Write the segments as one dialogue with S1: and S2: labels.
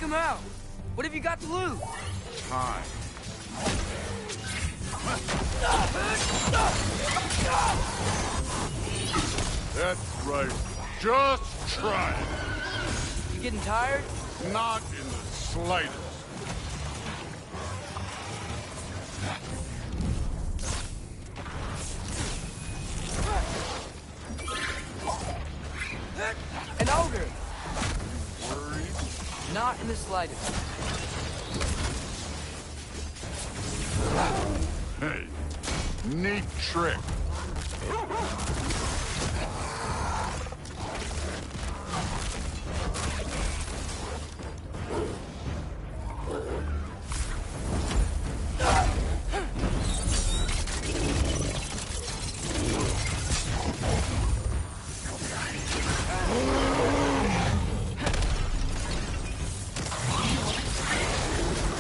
S1: him out. What have you got to lose?
S2: Time. That's right. Just try it.
S1: You getting tired?
S2: Not in the slightest.
S1: An ogre.
S2: Worried?
S1: Not in the slightest.
S2: Hey, neat trick.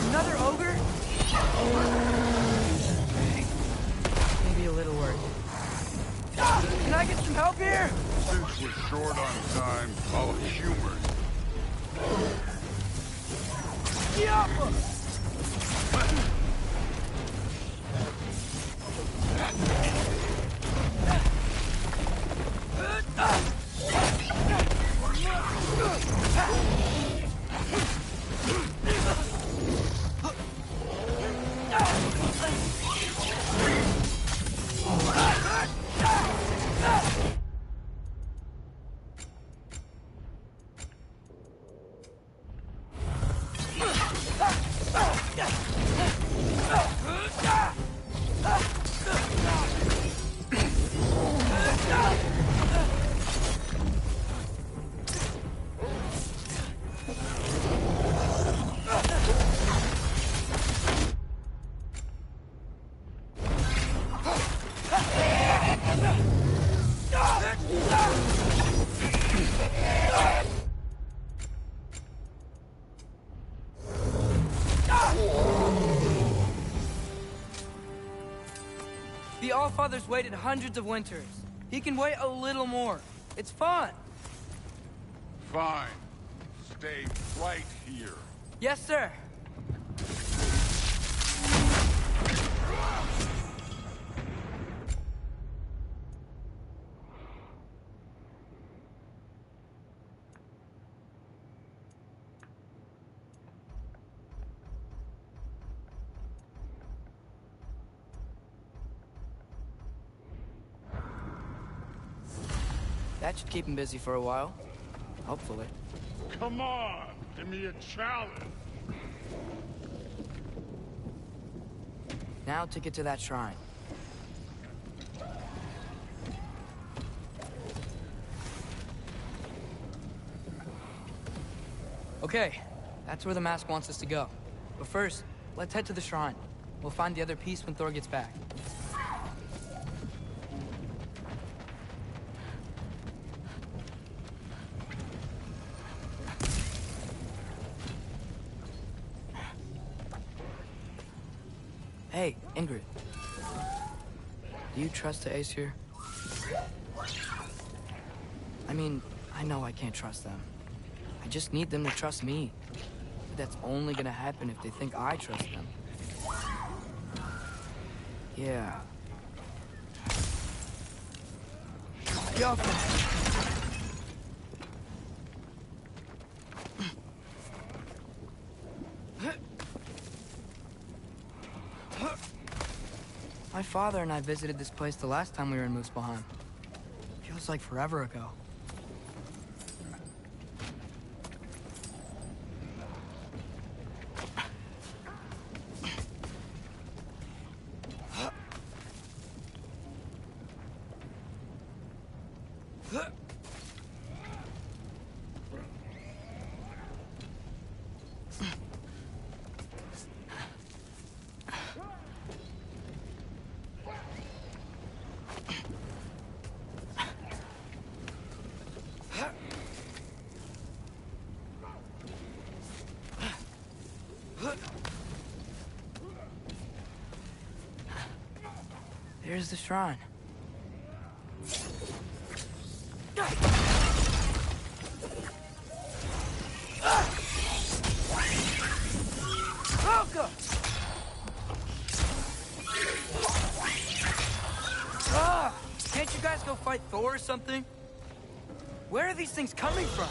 S1: Another ogre? Maybe a little work. Can I get some help here?
S2: Since we're short on time, I'll humor you.
S1: Yappa! The Allfather's waited hundreds of winters. He can wait a little more. It's fun.
S2: Fine. Stay right here.
S1: Yes, sir. That should keep him busy for a while. Hopefully.
S2: Come on, give me a challenge.
S1: Now to get to that shrine. Okay, that's where the mask wants us to go. But first, let's head to the shrine. We'll find the other piece when Thor gets back. Hey, Ingrid. Do you trust the Aesir? I mean, I know I can't trust them. I just need them to trust me. But that's only gonna happen if they think I trust them. Yeah. Yup. My father and I visited this place the last time we were in Muspelheim. Feels like forever ago. There's the shrine. go fight Thor or something? Where are these things coming from?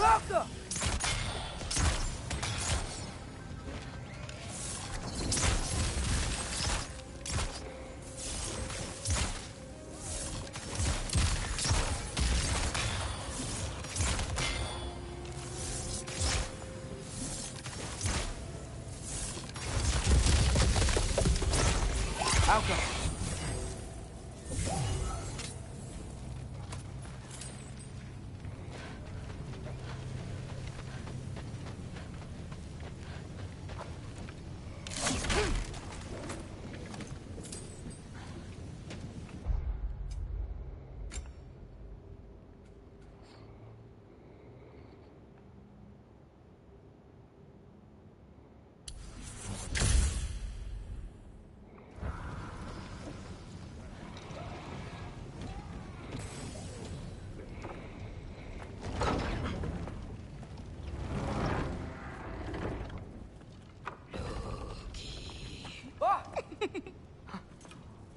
S1: Welcome! Outcome.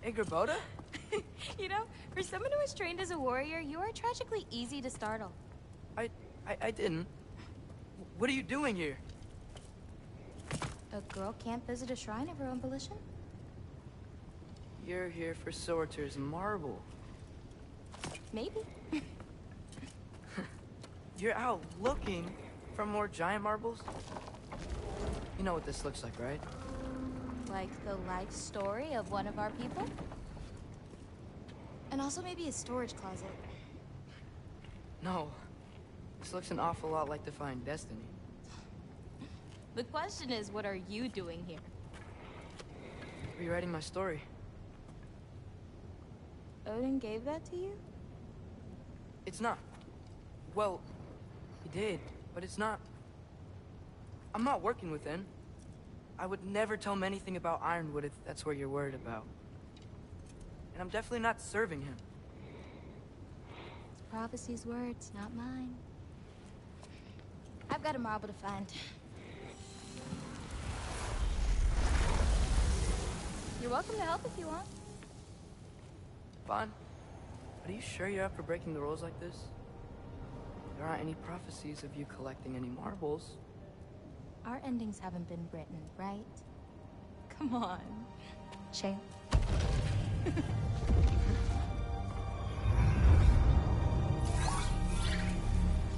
S1: Hey, Gerboda?
S3: You know, for someone who was trained as a warrior, you are tragically easy to startle.
S1: I didn't. What are you doing here?
S3: A girl can't visit a shrine of her own volition?
S1: You're here for Sorter's marble.
S3: Maybe.
S1: You're out looking for more giant marbles? You know what this looks like, right?
S3: Like the life story of one of our people? And also maybe a storage closet.
S1: No. This looks an awful lot like Defying Destiny.
S3: The question is, what are you doing here?
S1: Rewriting my story.
S3: Odin gave that to you?
S1: It's not. Well, he did, but it's not. I'm not working with him. I would never tell him anything about Ironwood if that's what you're worried about. And I'm definitely not serving him.
S3: It's prophecy's words, not mine. I've got a marble to find. You're welcome to help if you want.
S1: Fine. But are you sure you're up for breaking the rules like this? There aren't any prophecies of you collecting any marbles.
S3: Our endings haven't been written, right? Come on. Shame.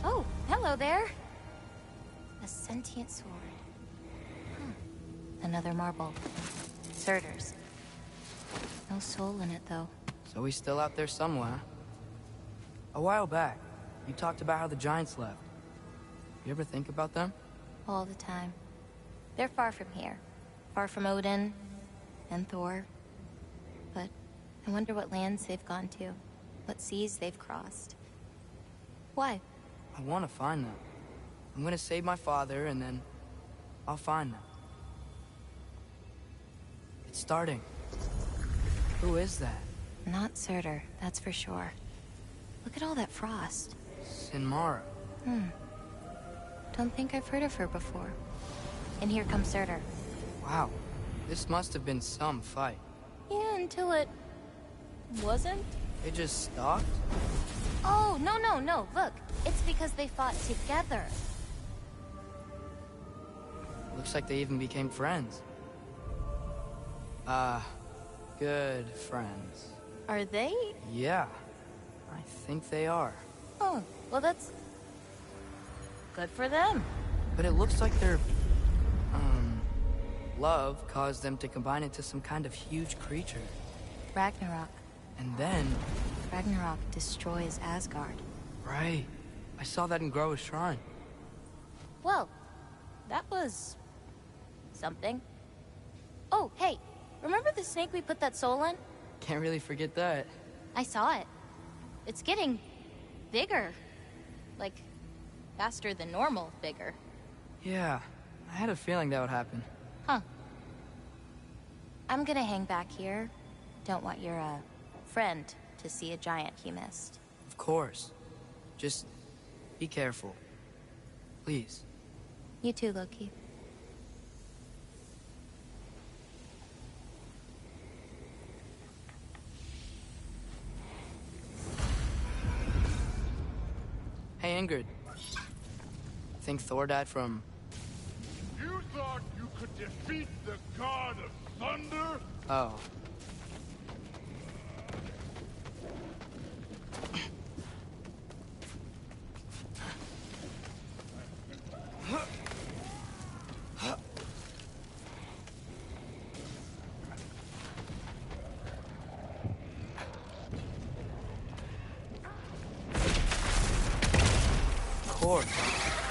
S3: Oh, hello there. A sentient sword. Another marble. Surtur's. No soul in it, though.
S1: So he's still out there somewhere. A while back, you talked about how the giants left. You ever think about them?
S3: All the time. They're far from here. Far from Odin and Thor. But I wonder what lands they've gone to. What seas they've crossed. Why?
S1: I want to find them. I'm gonna save my father, and then I'll find them. It's starting. Who is that?
S3: Not Surtur, that's for sure. Look at all that frost.
S1: Sinmara.
S3: Don't think I've heard of her before. And here comes Surtur.
S1: Wow. This must have been some fight.
S3: Yeah, until it... wasn't?
S1: They just stalked?
S3: Oh, no. Look, it's because they fought together.
S1: Looks like they even became friends. Good friends.
S3: Are they?
S1: Yeah. I think they are.
S3: Oh, well that's... good for them.
S1: But it looks like their... love caused them to combine into some kind of huge creature.
S3: Ragnarok.
S1: And then...
S3: Ragnarok destroys Asgard.
S1: Right. I saw that in Groa's shrine.
S3: Well, that was... something. Oh, hey, remember the snake we put that soul in?
S1: Can't really forget that.
S3: I saw it. It's getting... bigger. Like, faster than normal bigger.
S1: Yeah, I had a feeling that would happen.
S3: Huh. I'm gonna hang back here. Don't want your, friend to see a giant he missed.
S1: Of course. Just be careful. Please.
S3: You too, Loki.
S1: Hey, Ingrid. Think Thor died from...
S2: You thought you could defeat the god of thunder?
S1: Oh.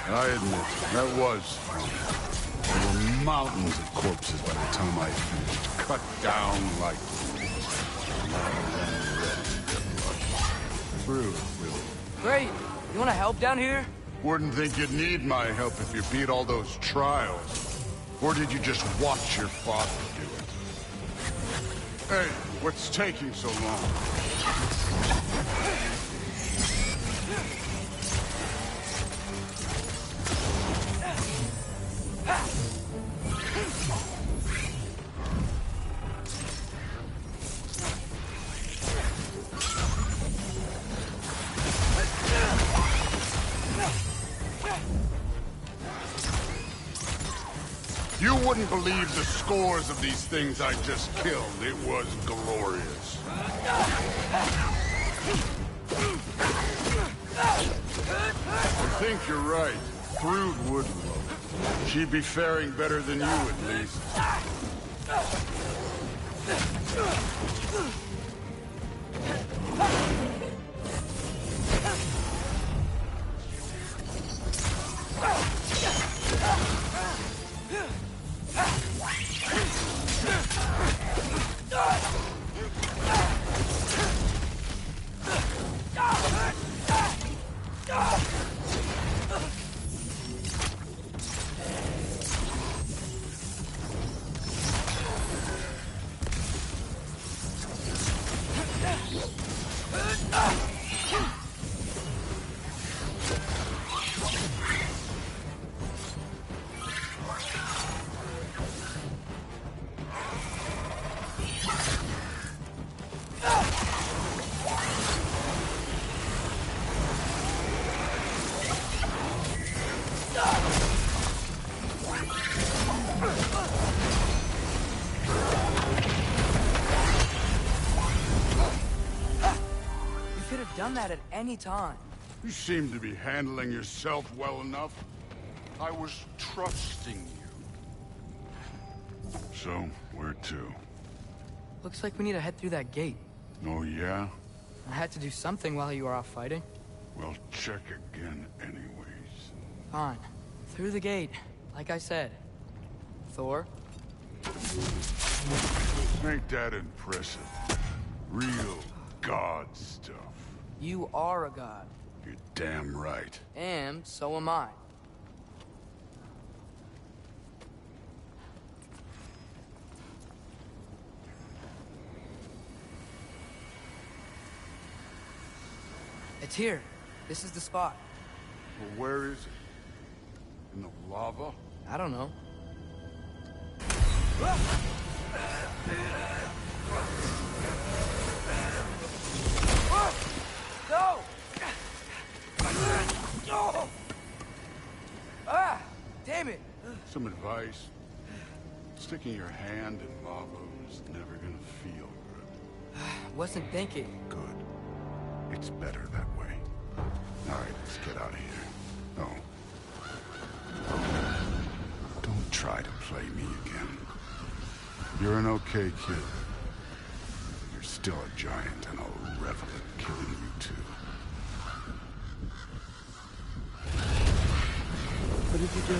S2: I admit, that was fun. There were mountains of corpses by the time I finished, cut down like brutal, really.
S1: Great. You want to help down here?
S2: Wouldn't think you'd need my help if you beat all those trials. Or did you just watch your father do it? Hey, what's taking so long? You wouldn't believe the scores of these things I just killed. It was glorious. I think you're right. Thrud would love. She'd be faring better than you, at least.
S1: Done that at any time.
S2: You seem to be handling yourself well enough. I was trusting you. So, where to?
S1: Looks like we need to head through that gate.
S2: Oh, yeah?
S1: I had to do something while you were off fighting.
S2: Well, check again anyways.
S1: Fine. Through the gate, like I said. Thor?
S2: Ain't that impressive? Real god stuff.
S1: You are a god.
S2: You're damn right.
S1: And so am I. It's here. This is the spot.
S2: Well, where is it? In the lava?
S1: I don't know. No! Oh! Ah! Damn it!
S2: Some advice. Sticking your hand in lava is never gonna feel good.
S1: Wasn't thinking.
S2: Good. It's better that way. Alright, let's get out of here. Oh. Don't try to play me again. You're an okay kid. You're still a giant, and I'll revel at killing you too.
S4: What did you do?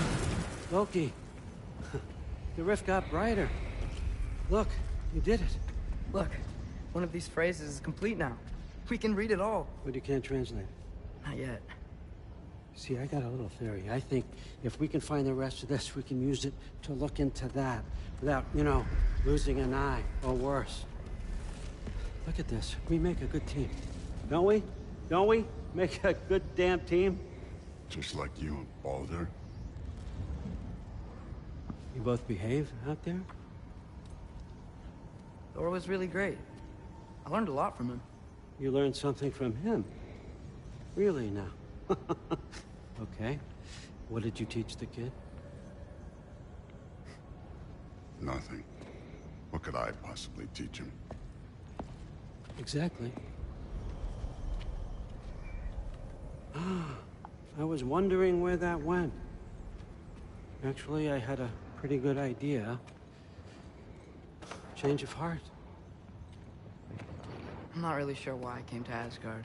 S4: Loki. The rift got brighter. Look, you did it.
S1: Look, one of these phrases is complete now. We can read it all.
S4: But you can't translate.
S1: Not yet.
S4: See, I got a little theory. I think if we can find the rest of this, we can use it to look into that without, you know, losing an eye or worse. Look at this. We make a good team. Don't we? Don't we? Make a good damn team?
S2: Just like you and Baldur?
S4: You both behave out there?
S1: Thor was really great. I learned a lot from him.
S4: You learned something from him? Really now? Okay. What did you teach the kid?
S2: Nothing. What could I possibly teach him?
S4: Exactly. I was wondering where that went. Actually, I had a pretty good idea. Change of heart.
S1: I'm not really sure why I came to Asgard.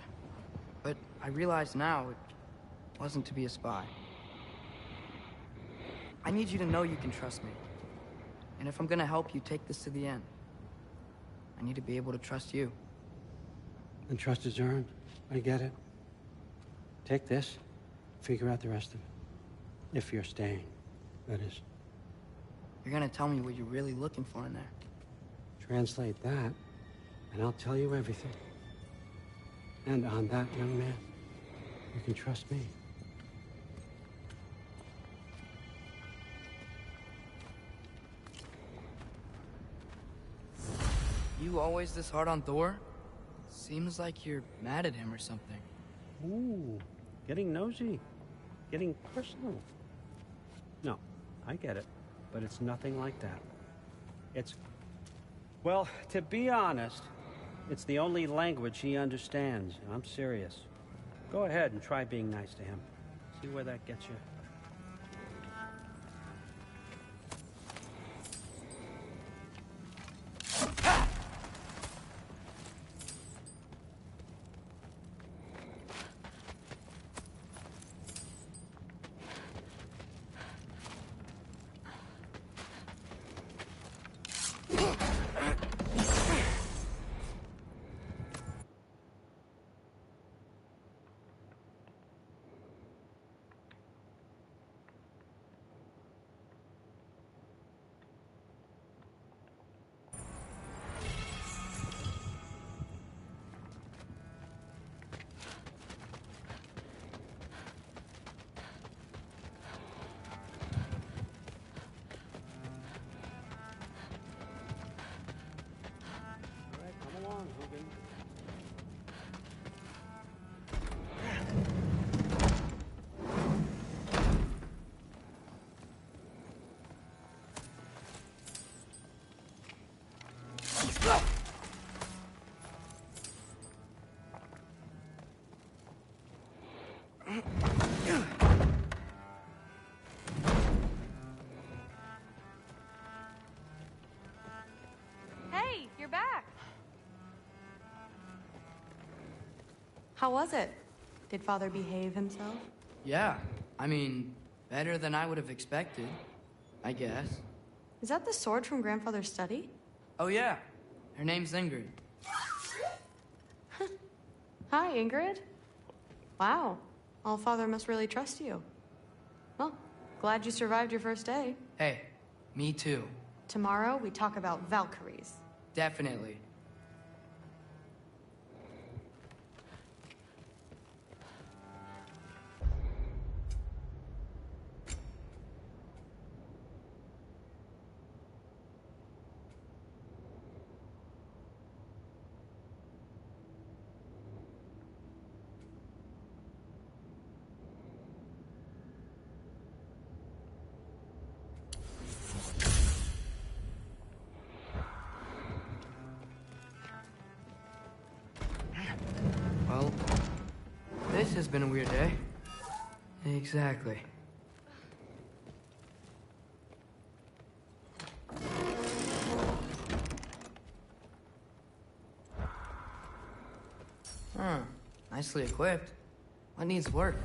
S1: But I realize now it wasn't to be a spy. I need you to know you can trust me. And if I'm gonna help you take this to the end, I need to be able to trust you.
S4: And trust is earned. I get it. Take this. Figure out the rest of it. If you're staying, that is.
S1: You're gonna tell me what you're really looking for in there.
S4: Translate that, and I'll tell you everything. And on that, young man, you can trust me.
S1: You always this hard on Thor? Seems like you're mad at him or something.
S4: Ooh, getting nosy. Getting personal. No, I get it. But it's nothing like that. It's... Well, to be honest, it's the only language he understands. I'm serious. Go ahead and try being nice to him. See where that gets you.
S5: Hey, you're back. How was it? Did Father behave himself?
S1: Yeah, I mean, better than I would have expected, I guess.
S5: Is that the sword from Grandfather's study?
S1: Oh yeah, her name's Ingrid.
S5: Hi, Ingrid. Wow, All-Father must really trust you. Well, glad you survived your first day.
S1: Hey, me too.
S5: Tomorrow, we talk about Valkyries.
S1: Definitely. Well, this has been a weird day. Exactly. Huh. Nicely equipped. What needs work?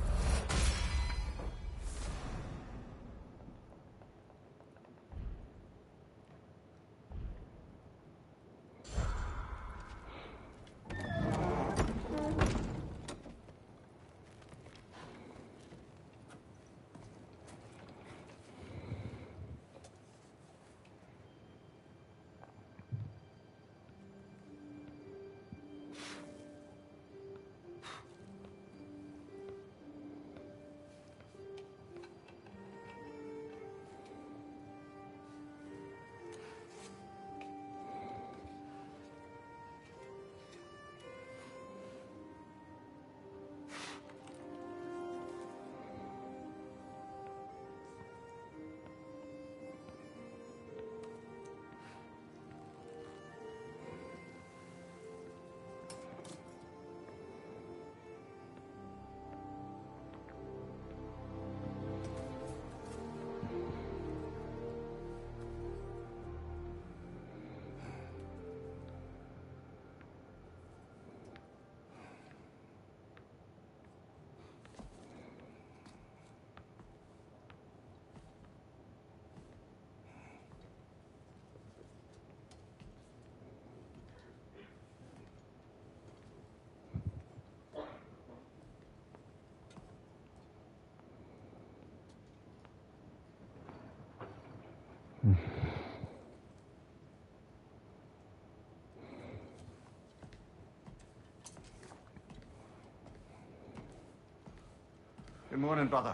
S6: Good morning, brother.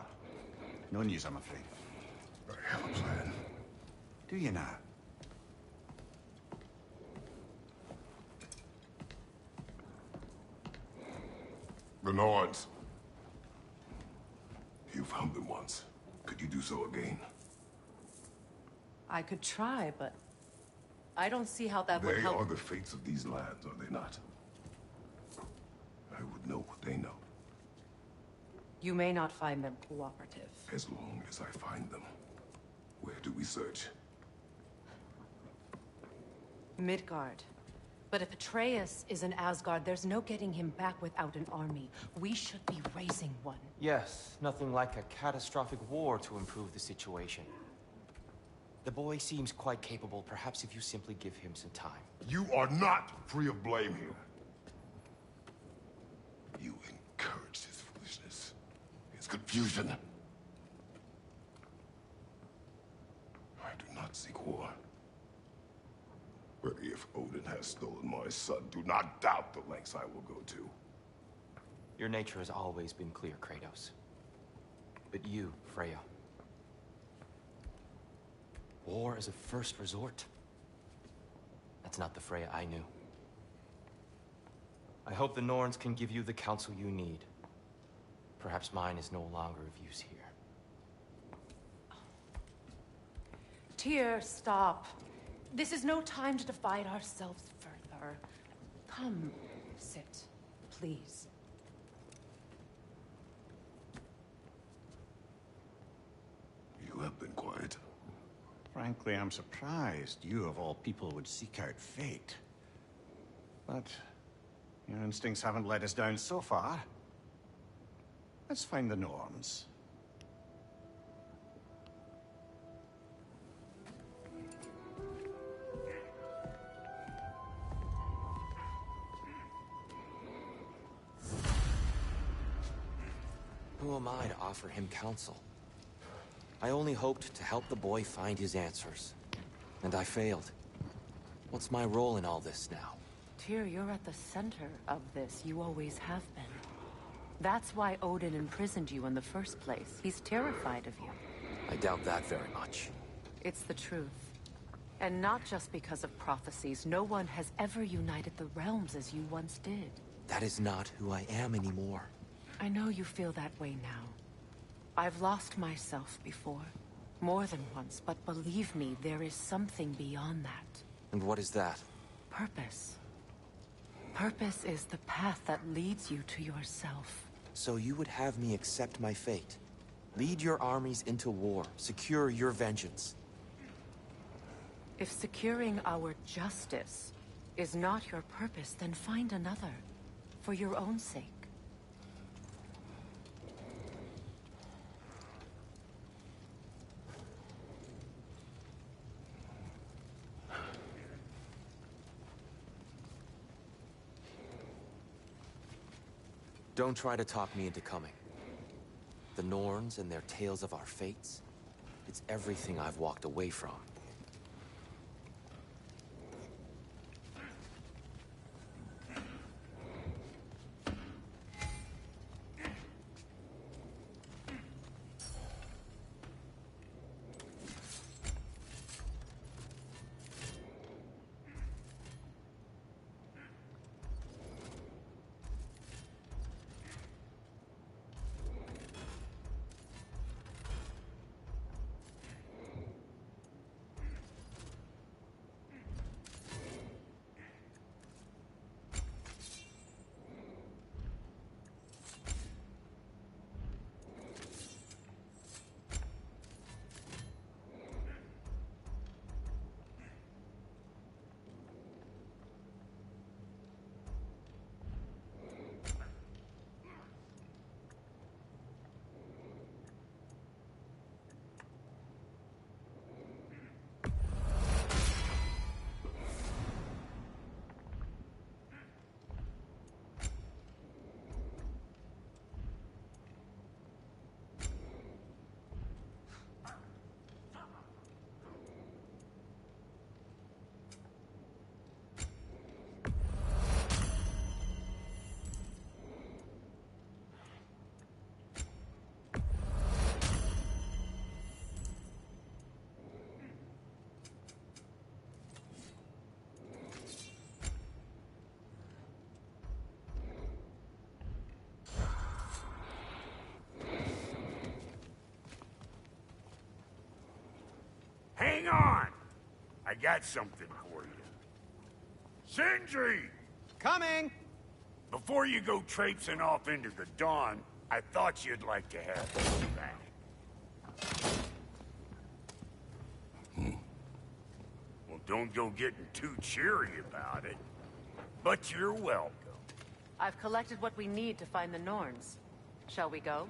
S6: No news, I'm afraid.
S2: I have a plan.
S6: Do you now?
S7: The Norns. You found them once. Could you do so again?
S8: I could try, but I don't see how that would
S7: They
S8: help.
S7: are the fates of these lands, are they not? I would know what they know,
S8: You may not find them cooperative.
S7: as long as I find them. Where do we search?
S8: Midgard. But if Atreus is in Asgard, there's no getting him back without an army. We should be raising one.
S9: Yes, nothing like a catastrophic war to improve the situation. The boy seems quite capable. Perhaps if you simply give him some time.
S7: You are not free of blame here. You encouraged his foolishness, his confusion. I do not seek war. But if Odin has stolen my son, do not doubt the lengths I will go to.
S9: Your nature has always been clear, Kratos. But you, Freya. War as a first resort. That's not the Freya I knew. I hope the Norns can give you the counsel you need. Perhaps mine is no longer of use here.
S8: Tyr, stop. This is no time to divide ourselves further. Come, sit, please.
S7: You have been quiet.
S6: Frankly, I'm surprised you, of all people, would seek out fate. But your instincts haven't let us down so far. Let's find the Norns.
S9: Who am I to offer him counsel? I only hoped to help the boy find his answers. And I failed. What's my role in all this now?
S8: Tyr, you're at the center of this. You always have been. That's why Odin imprisoned you in the first place. He's terrified of you.
S9: I doubt that very much.
S8: It's the truth. And not just because of prophecies. No one has ever united the realms as you once did.
S9: That is not who I am anymore.
S8: I know you feel that way now. I've lost myself before. More than once, but believe me, there is something beyond that.
S9: And what is that?
S8: Purpose. Purpose is the path that leads you to yourself.
S9: So you would have me accept my fate? Lead your armies into war, secure your vengeance.
S8: If securing our justice is not your purpose, then find another. For your own sake.
S9: Don't try to talk me into coming. The Norns and their tales of our fates, it's everything I've walked away from.
S10: Hang on! I got something for you. Sindri!
S6: Coming!
S10: Before you go traipsing off into the dawn, I thought you'd like to have this back. Well, don't go getting too cheery about it. But you're welcome.
S8: I've collected what we need to find the Norns. Shall we go?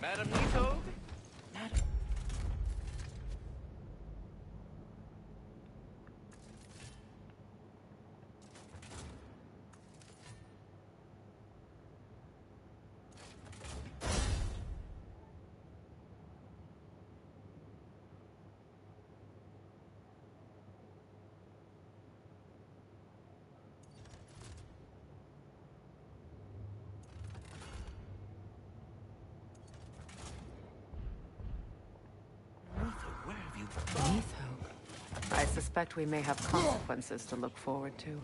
S9: Madam Nito?
S8: Madam. I suspect we may have consequences to look forward to.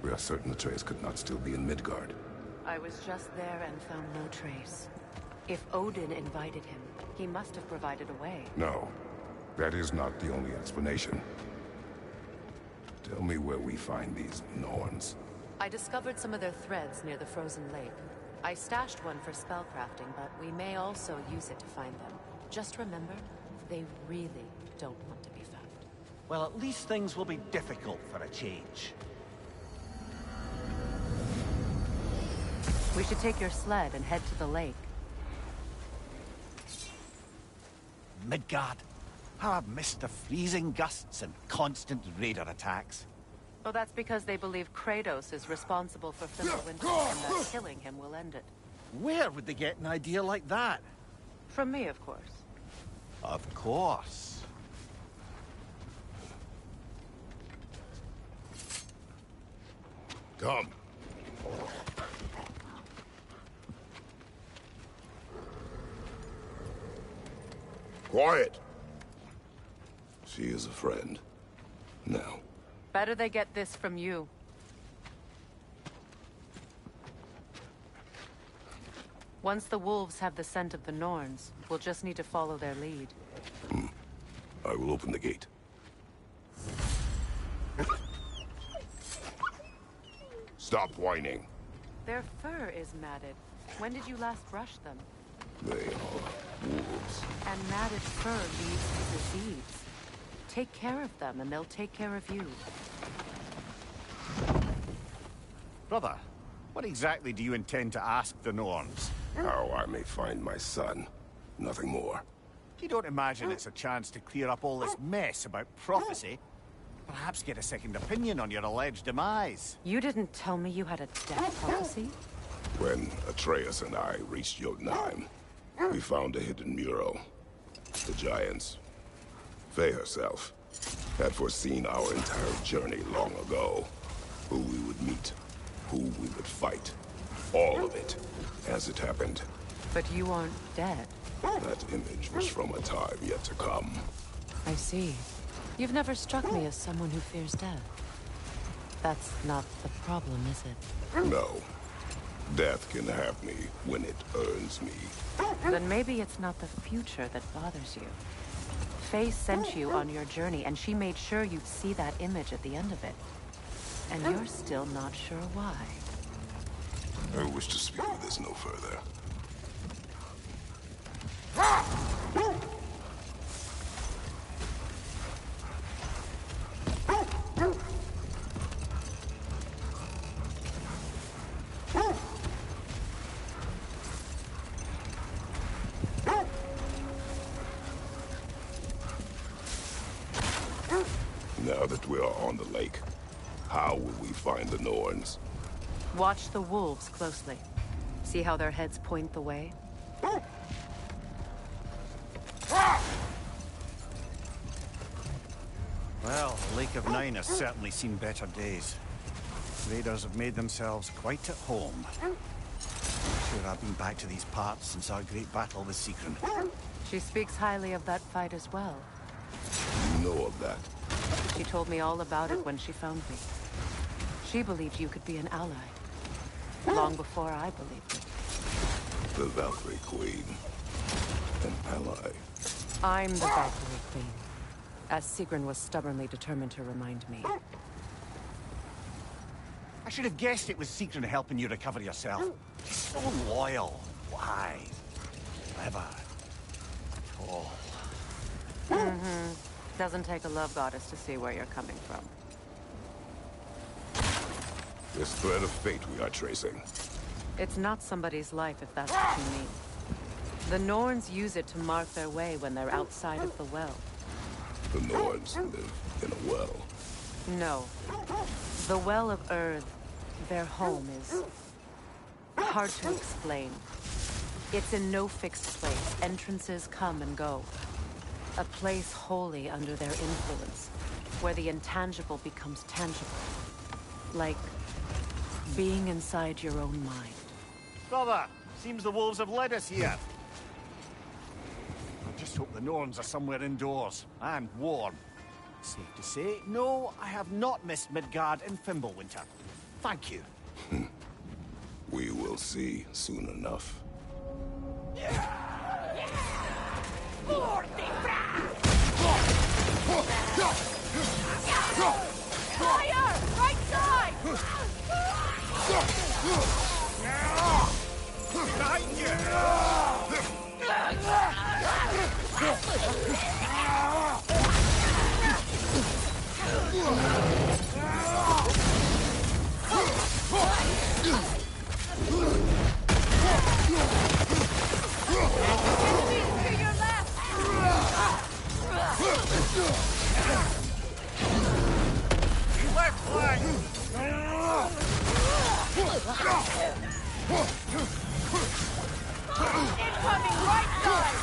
S7: We are certain the trace could not still be in Midgard.
S8: I was just there and found no trace. If Odin invited him, he must have provided a way.
S7: No, that is not the only explanation. Tell me where we find these Norns.
S8: I discovered some of their threads near the frozen lake. I stashed one for spellcrafting, but we may also use it to find them. Just remember, they really don't want to be found.
S11: Well, at least things will be difficult for a change.
S8: We should take your sled and head to the lake.
S11: Midgard. How I've missed the freezing gusts and constant raider attacks.
S8: Oh, that's because they believe Kratos is responsible for Fimbulwinter, and that killing him will end it.
S11: Where would they get an idea like that?
S8: From me, of course.
S11: Of course.
S7: Come. Quiet. She is a friend. Now.
S8: Better they get this from you. Once the wolves have the scent of the Norns, we'll just need to follow their lead.
S7: I will open the gate. Stop whining.
S8: Their fur is matted. When did you last brush them?
S7: They are wolves.
S8: And matted fur leads to disease. Take care of them, and they'll take care of you.
S6: Brother, what exactly do you intend to ask the Norns?
S7: How I may find my son. Nothing more.
S6: You don't imagine it's a chance to clear up all this mess about prophecy? Perhaps get a second opinion on your alleged demise.
S8: You didn't tell me you had a death prophecy?
S7: When Atreus and I reached Jotunheim, we found a hidden mural. The Giants, Faye herself, had foreseen our entire journey long ago. Who we would meet, who we would fight. All of it, as it happened.
S8: But you aren't dead.
S7: That image was from a time yet to come.
S8: I see. You've never struck me as someone who fears death. That's not the problem, is it?
S7: No. Death can have me when it earns me.
S8: Then maybe it's not the future that bothers you. Faye sent you on your journey, and she made sure you'd see that image at the end of it. And you're still not sure why.
S7: I wish to speak of this no further. Now that we are on the lake, how will we find the Norns?
S8: Watch the wolves closely. See how their heads point the way?
S6: Well, Lake of Nine has certainly seen better days.
S11: raiders have made themselves quite at home. Sure, I've been back to these parts since our great battle with Sigrun.
S8: She speaks highly of that fight as well.
S7: You know of that.
S8: She told me all about it when she found me. She believed you could be an ally. Long before I believed it.
S7: The Valkyrie Queen. An ally.
S8: I'm the Valkyrie Queen. As Sigrun was stubbornly determined to remind me.
S11: I should have guessed it was Sigrun helping you recover yourself. She's so loyal, wise, clever, tall.
S8: Doesn't take a love goddess to see where you're coming from.
S7: This thread of fate we are tracing.
S8: It's not somebody's life, if that's what you mean. The Norns use it to mark their way when they're outside of the well.
S7: The Norns live in a well.
S8: No. The Well of Earth, their home, is hard to explain. It's in no fixed place. Entrances come and go. A place wholly under their influence, where the intangible becomes tangible. Like being inside your own mind.
S11: Brother, seems the wolves have led us here. I just hope the Norns are somewhere indoors, and warm. Safe to say, no, I have not missed Midgard and Fimbulwinter. Thank you.
S7: We will see soon enough.
S12: Fire! Right side!
S11: Behind you!
S12: To your left!
S11: Left flank!
S12: Incoming right side!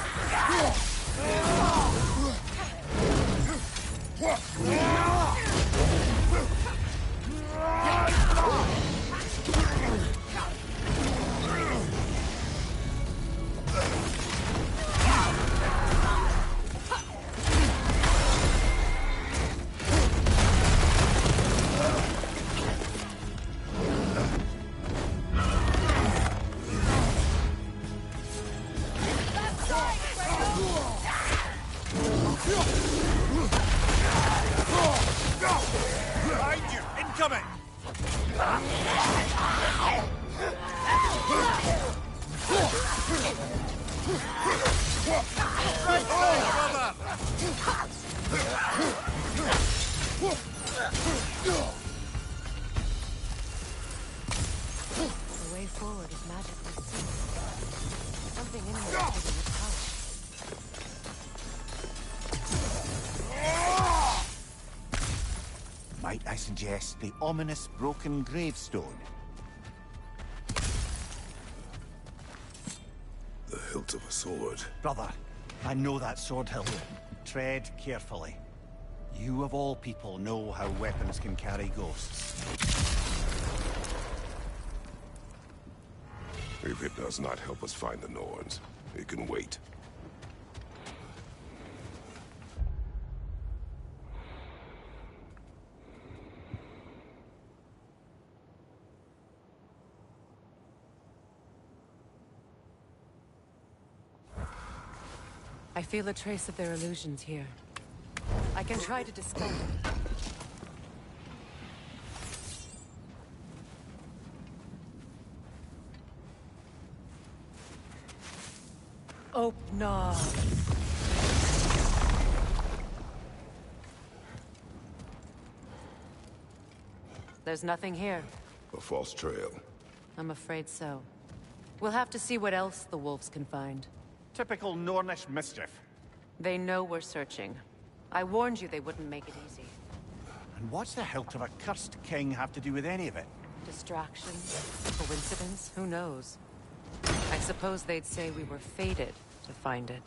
S11: Behind you! Incoming! Right side, brother!
S8: The way forward is magically sealed. Something in here is giving it power.
S11: Might I suggest the ominous broken gravestone?
S7: The hilt of a sword.
S11: Brother, I know that sword hilt. Tread carefully. You of all people know how weapons can carry ghosts.
S7: If it does not help us find the Norns, it can wait.
S8: I feel a trace of their illusions here. I can try to dispel them. Open up. There's nothing here.
S7: A false trail.
S8: I'm afraid so. We'll have to see what else the wolves can find.
S11: Typical Nornish mischief.
S8: They know we're searching. I warned you they wouldn't make it easy.
S11: And what's the hilt of a cursed king have to do with any of it?
S8: Distraction? Coincidence? Who knows? I suppose they'd say we were fated to find it.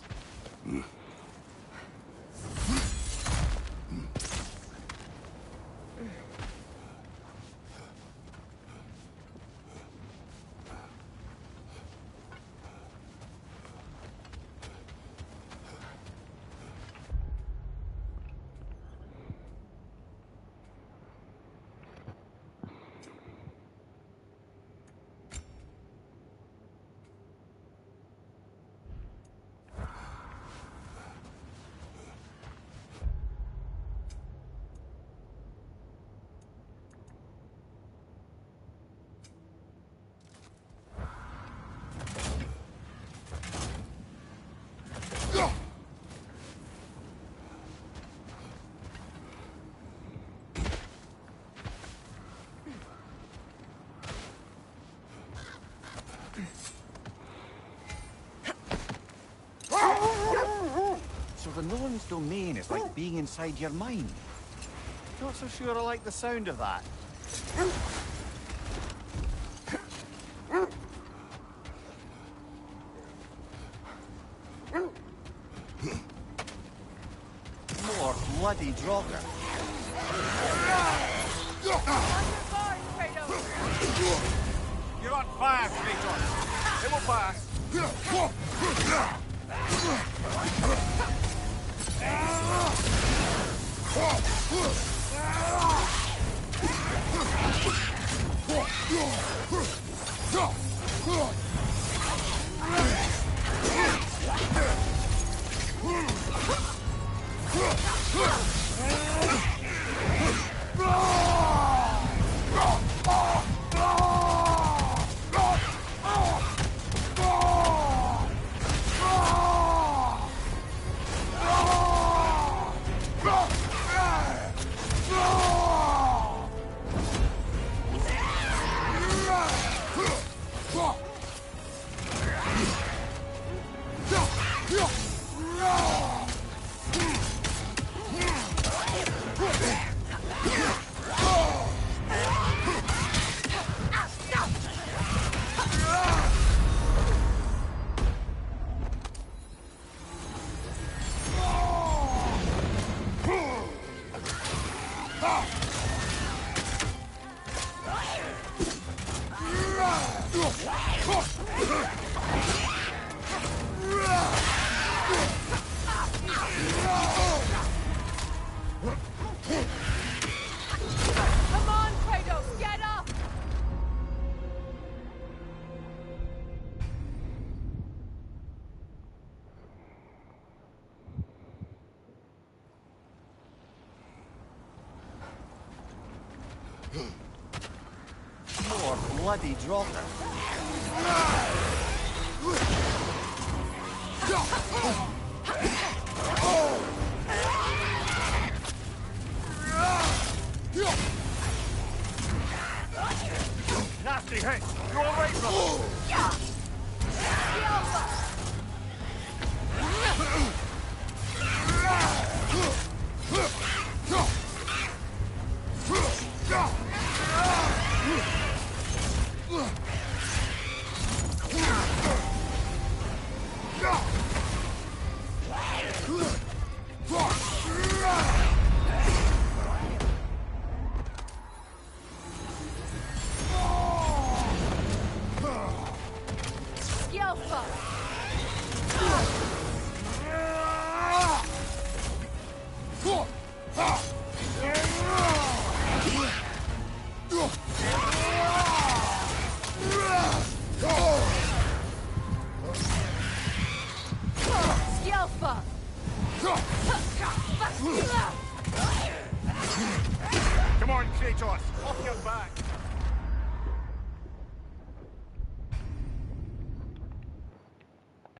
S11: the Norn's domain is like being inside your mind. Not so sure I like the sound of that. More bloody Draugr.
S12: On your guard, Kratos!
S11: You're on fire, Kratos. It will pass.
S12: Come on, Kratos, get up!
S11: More bloody Draugr.
S10: Nasty hit! You alright, brother?
S12: Skillful! Skillful!
S10: Come on, Kratos! Off your back!